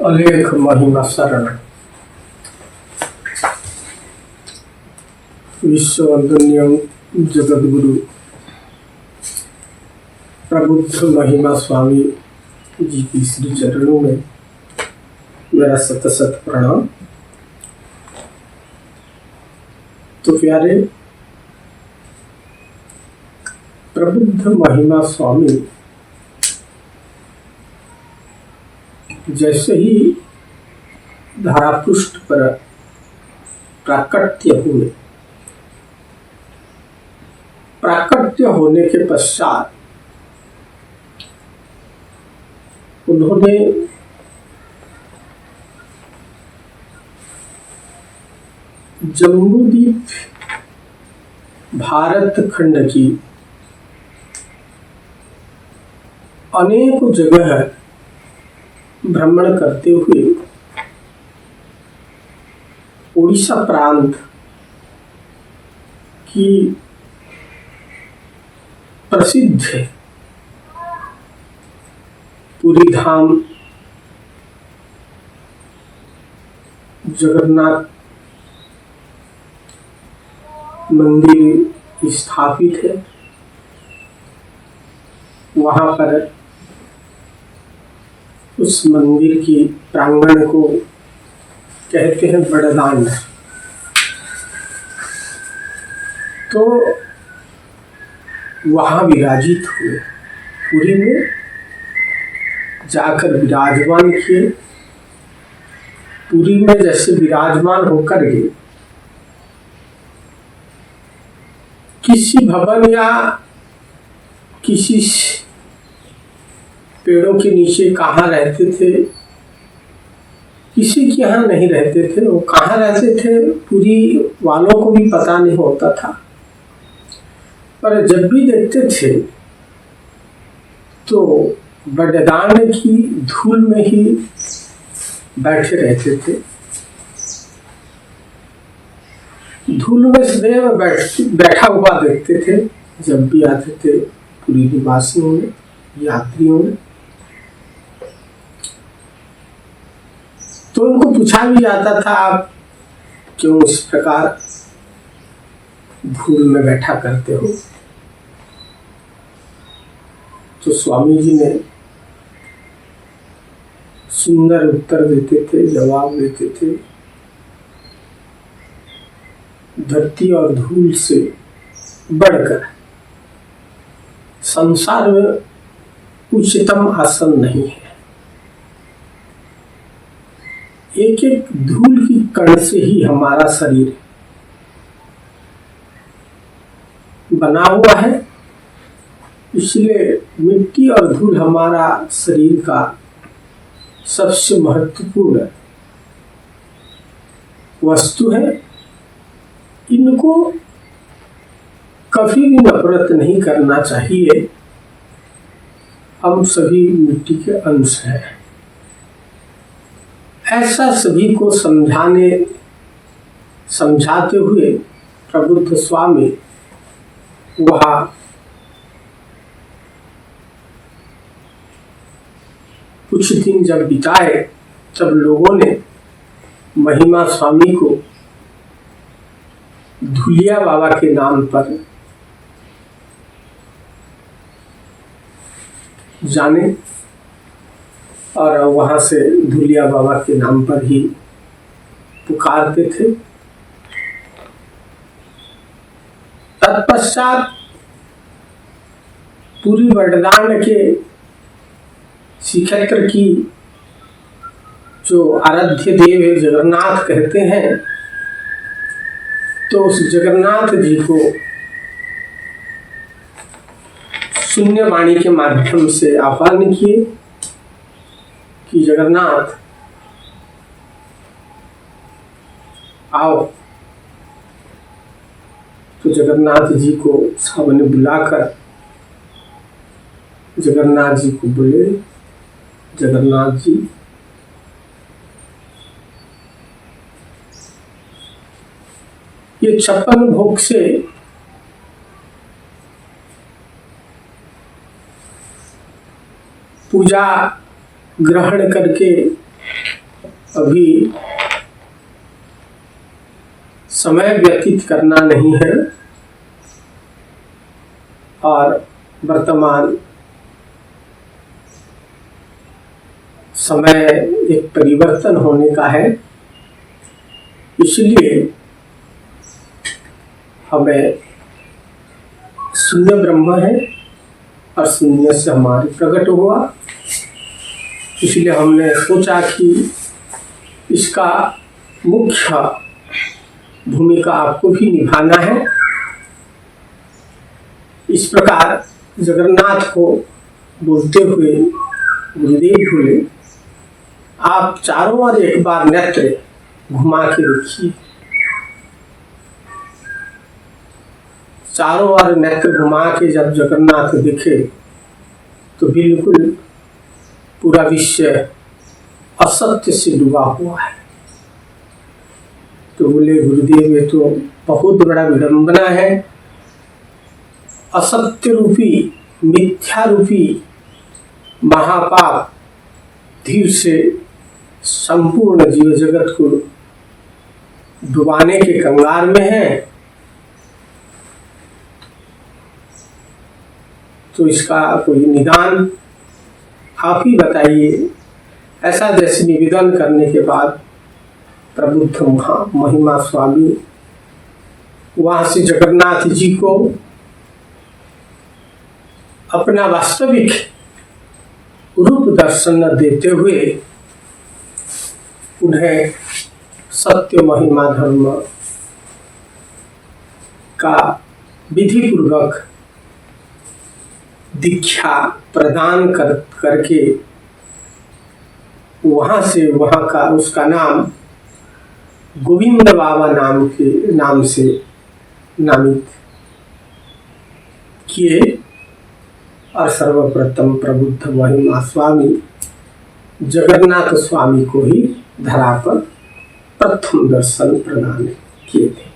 अलेख महिमा शरण विश्ववंदनीय जगद्गुरु प्रबुद्ध महिमा स्वामी जी की श्री चरणों में मेरा सत सत प्रणाम। तो प्यारे प्रबुद्ध महिमा स्वामी जैसे ही धरापृष्ठ पर प्राकट्य हुए, प्राकट्य होने के पश्चात उन्होंने जम्बूद्वीप भारत खंड की अनेक जगह भ्रमण करते हुए उड़ीसा प्रांत की प्रसिद्ध पुरी धाम जगन्नाथ मंदिर स्थापित है, वहां पर उस मंदिर की प्रांगण को कहते हैं बड़दान। तो वहां विराजित हुए, पुरी में जाकर विराजमान किए। पुरी में जैसे विराजमान होकर गए, किसी भवन या किसी पेड़ों के नीचे कहाँ रहते थे, किसी के यहाँ नहीं रहते थे। वो कहाँ रहते थे पुरी वालों को भी पता नहीं होता था, पर जब भी देखते थे तो बड़दान की धूल में ही बैठे रहते थे। धूल में सदैव बैठा हुआ देखते थे जब भी आते थे पुरी निवासियों ने, यात्रियों ने। तो उनको पूछा भी जाता था, आप क्यों इस प्रकार धूल में बैठा करते हो? तो स्वामी जी ने सुंदर उत्तर देते थे, जवाब देते थे, धरती और धूल से बढ़कर संसार में उच्चतम आसन नहीं है। एक एक धूल की कण से ही हमारा शरीर बना हुआ है, इसलिए मिट्टी और धूल हमारा शरीर का सबसे महत्वपूर्ण वस्तु है। इनको कभी भी नफरत नहीं करना चाहिए। हम सभी मिट्टी के अंश हैं, ऐसा सभी को समझाते हुए प्रबुद्ध स्वामी वहाँ कुछ दिन जब बिताए, तब लोगों ने महिमा स्वामी को धुलिया बाबा के नाम पर जाने और वहां से धुलिया बाबा के नाम पर ही पुकारते थे। तत्पश्चात पूरी बड़दान के श्रीक्षेत्र की जो आराध्य देव है, जगन्नाथ कहते हैं, तो उस जगन्नाथ जी को शून्यवाणी के माध्यम से आह्वान किए कि जगन्नाथ आओ। तो जगन्नाथ जी को सामने बुलाकर जगन्नाथ जी को बोले, जगन्नाथ जी ये 56 भोग से पूजा ग्रहण करके अभी समय व्यतीत करना नहीं है और वर्तमान समय एक परिवर्तन होने का है, इसलिए हमें शून्य ब्रह्म है और शून्य से हमारे प्रकट हुआ, इसलिए हमने सोचा कि इसका मुख्य भूमिका आपको भी निभाना है। इस प्रकार जगन्नाथ को बोलते हुए गुरुदेव बोले, आप चारों ओर एक बार नेत्र घुमा के देखिए। चारों ओर नेत्र घुमा के जब जगन्नाथ दिखे तो बिल्कुल पूरा विश्व असत्य से डूबा हुआ है। तो बोले गुरुदेव, ये तो बहुत बड़ा विडंबना है। असत्य रूपी, मिथ्या रूपी महापाप धीर से संपूर्ण जीव जगत को डुबाने के कंगाल में है। तो इसका कोई निदान आप ही बताइए। ऐसा जैसे निवेदन करने के बाद प्रबुद्ध महिमा स्वामी वहां से जगन्नाथ जी को अपना वास्तविक रूप दर्शन देते हुए उन्हें सत्य महिमा धर्म का विधि पूर्वक दीक्षा प्रदान करके वहां से वहां का उसका नाम गोविंद बाबा नाम से नामित किए और सर्वप्रथम प्रबुद्ध महिमा स्वामी जगन्नाथ स्वामी को ही धरा पर प्रथम दर्शन प्रदान किए थे।